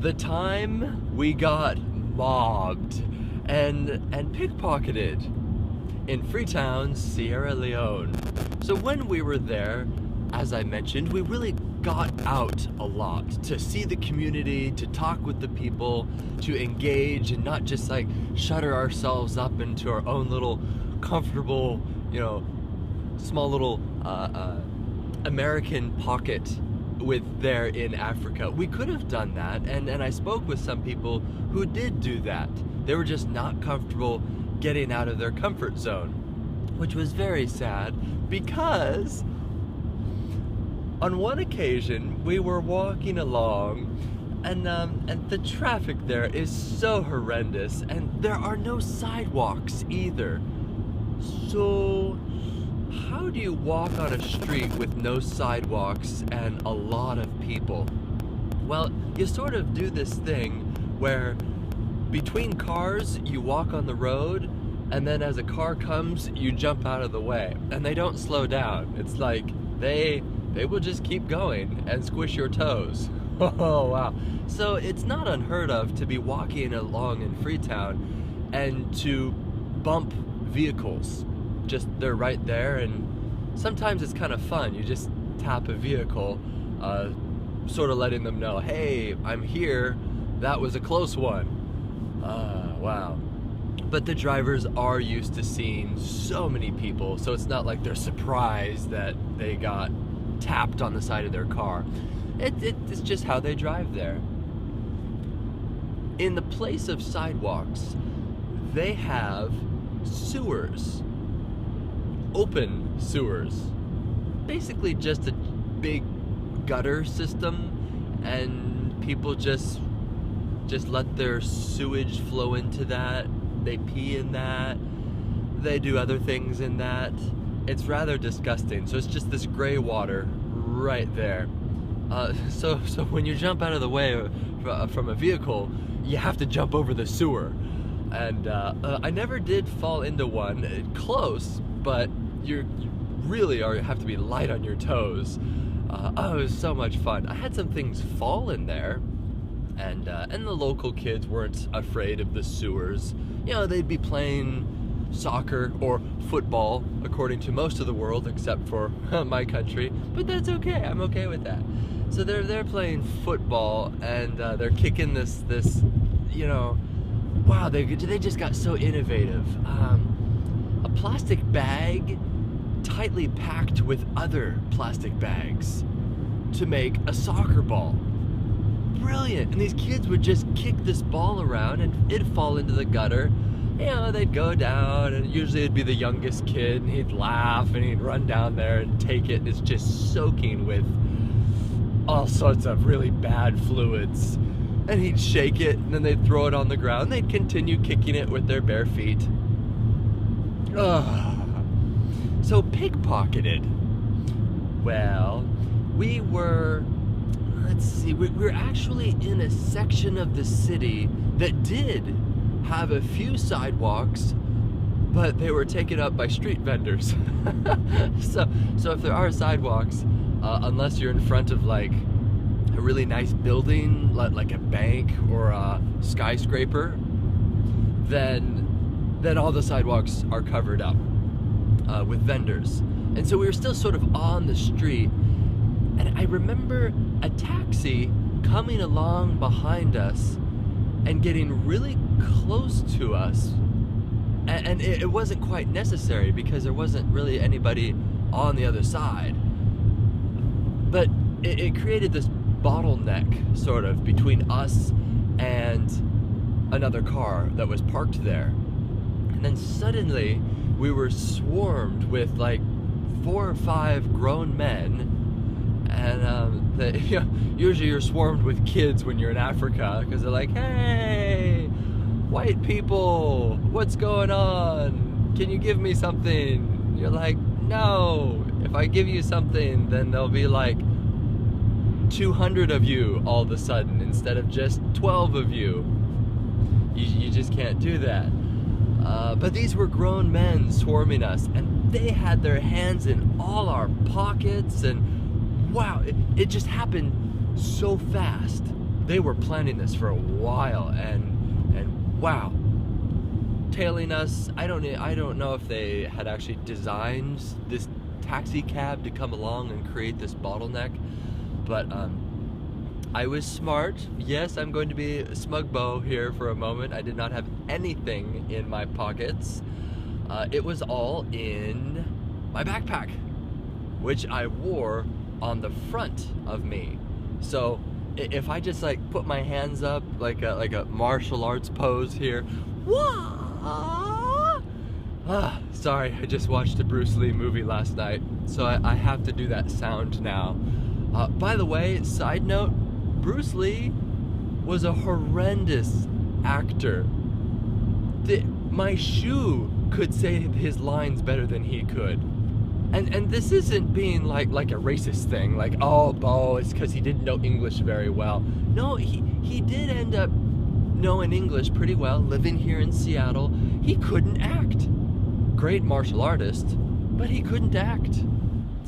The time we got mobbed and pickpocketed in Freetown, Sierra Leone. So when we were there, as I mentioned, we really got out a lot to see the community, to talk with the people, to engage and not just like shutter ourselves up into our own little comfortable, small little American pocket with there in Africa. We could have done that, and I spoke with some people who did do that. They were just not comfortable getting out of their comfort zone, which was very sad because on one occasion we were walking along and the traffic there is so horrendous, and there are no sidewalks either. So how do you walk on a street with no sidewalks and a lot of people? Well, you sort of do this thing where between cars you walk on the road, and then as a car comes you jump out of the way, and they don't slow down. It's like they will just keep going and squish your toes. Oh wow. So it's not unheard of to be walking along in Freetown and to bump vehicles. Just they're right there, and sometimes it's kind of fun. You just tap a vehicle, sort of letting them know, hey, I'm here, that was a close one. Wow. But the drivers are used to seeing so many people, so it's not like they're surprised that they got tapped on the side of their car. It's just how they drive there. In the place of sidewalks, they have sewers. Open sewers. Basically just a big gutter system, and people just let their sewage flow into that. They pee in that. They do other things in that. It's rather disgusting. So it's just this gray water right there. So when you jump out of the way from a vehicle, you have to jump over the sewer. And I never did fall into one. Close, but you really have to be light on your toes. It was so much fun. I had some things fall in there, and the local kids weren't afraid of the sewers. They'd be playing soccer or football, according to most of the world, except for my country. But that's okay. I'm okay with that. So they're playing football, and they're kicking this. Wow, they just got so innovative. A plastic bag tightly packed with other plastic bags to make a soccer ball. Brilliant. And these kids would just kick this ball around and it'd fall into the gutter. They'd go down, and usually it'd be the youngest kid, and he'd laugh and he'd run down there and take it, and it's just soaking with all sorts of really bad fluids. And he'd shake it, and then they'd throw it on the ground. They'd continue kicking it with their bare feet. So pickpocketed. Well, we were actually in a section of the city that did have a few sidewalks, but they were taken up by street vendors. So if there are sidewalks, unless you're in front of like a really nice building, like a bank or a skyscraper, then all the sidewalks are covered up with vendors. And so we were still sort of on the street, and I remember a taxi coming along behind us and getting really close to us, and it wasn't quite necessary because there wasn't really anybody on the other side, but it created this bottleneck sort of between us and another car that was parked there. And then suddenly we were swarmed with like 4 or 5 grown men, and usually you're swarmed with kids when you're in Africa, because they're like, hey, white people, what's going on? Can you give me something? You're like, no, if I give you something, then there'll be like 200 of you all of a sudden instead of just 12 of you. You just can't do that. But these were grown men swarming us, and they had their hands in all our pockets, and wow, it just happened so fast they were planning this for a while, and wow, tailing us. I don't know if they had actually designed this taxi cab to come along and create this bottleneck, but I was smart. Yes, I'm going to be smugbo here for a moment. I did not have anything in my pockets. It was all in my backpack, which I wore on the front of me. So if I just like put my hands up like a martial arts pose here, sorry, I just watched a Bruce Lee movie last night, so I have to do that sound now. By the way, side note, Bruce Lee was a horrendous actor. My shoe could say his lines better than he could. And this isn't being like a racist thing, like, oh, it's because he didn't know English very well. No, he did end up knowing English pretty well, living here in Seattle. He couldn't act. Great martial artist, but he couldn't act.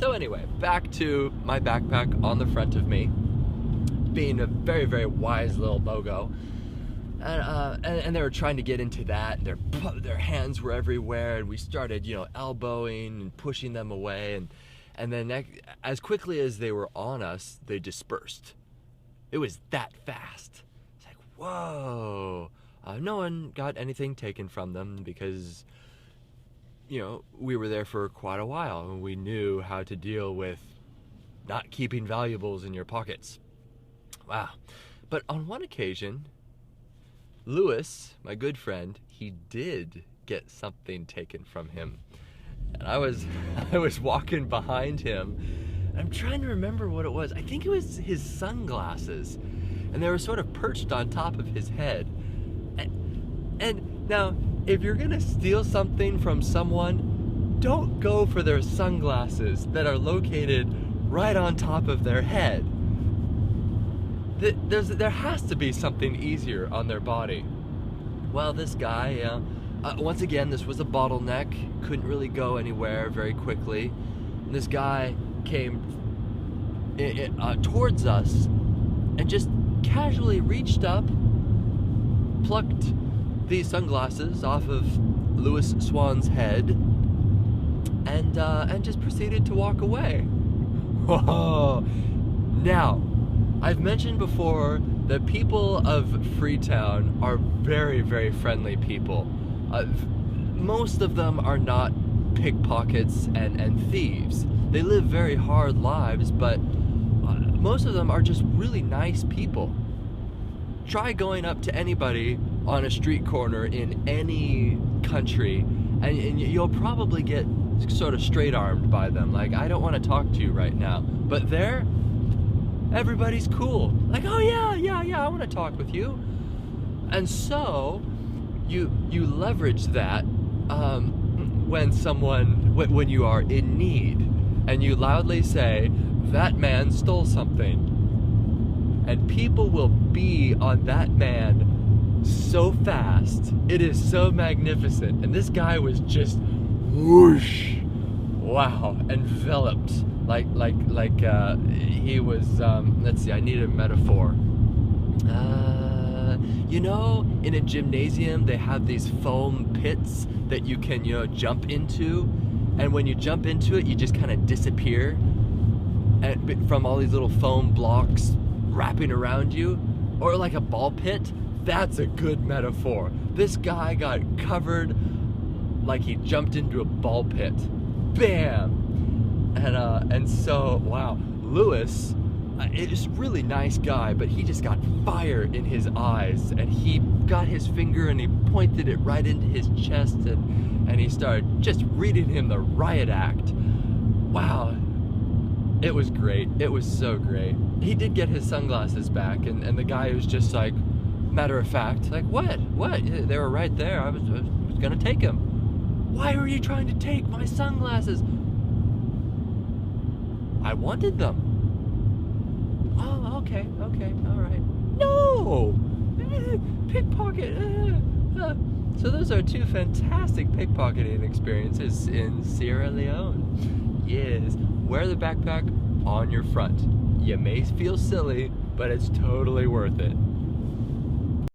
So anyway, back to my backpack on the front of me, being a very, very wise little bogo. And they were trying to get into that, and their hands were everywhere, and we started, elbowing and pushing them away, and then as quickly as they were on us, they dispersed. It was that fast. It's like, whoa. No one got anything taken from them because, we were there for quite a while, and we knew how to deal with not keeping valuables in your pockets. Wow. But on one occasion, Lewis, my good friend, he did get something taken from him. And I was walking behind him. I'm trying to remember what it was. I think it was his sunglasses. And they were sort of perched on top of his head. And now, if you're gonna steal something from someone, don't go for their sunglasses that are located right on top of their head. There has to be something easier on their body. Well, this guy, once again, this was a bottleneck, couldn't really go anywhere very quickly. And this guy came towards us and just casually reached up, plucked these sunglasses off of Louis Swan's head, and just proceeded to walk away. Whoa! Now, I've mentioned before that people of Freetown are very, very friendly people. Most of them are not pickpockets and thieves. They live very hard lives, but most of them are just really nice people. Try going up to anybody on a street corner in any country, and you'll probably get sort of straight-armed by them. Like, I don't want to talk to you right now. But there, everybody's cool. Like, oh yeah, I want to talk with you. And so, you leverage that when you are in need, and you loudly say, that man stole something. And people will be on that man so fast. It is so magnificent. And this guy was just whoosh, wow, enveloped. Like he was, let's see, I need a metaphor. In a gymnasium, they have these foam pits that you can, jump into. And when you jump into it, you just kind of disappear from all these little foam blocks wrapping around you. Or like a ball pit. That's a good metaphor. This guy got covered like he jumped into a ball pit. Bam! And so, wow, Lewis is a really nice guy, but he just got fire in his eyes, and he got his finger and he pointed it right into his chest, and he started just reading him the riot act. Wow, it was great. It was so great. He did get his sunglasses back, and the guy was just like, matter of fact, like, what? They were right there. I was gonna take them. Why were you trying to take my sunglasses? I wanted them. Oh, okay, all right. No! Pickpocket. So those are two fantastic pickpocketing experiences in Sierra Leone. Yes, wear the backpack on your front. You may feel silly, but but it's totally worth it.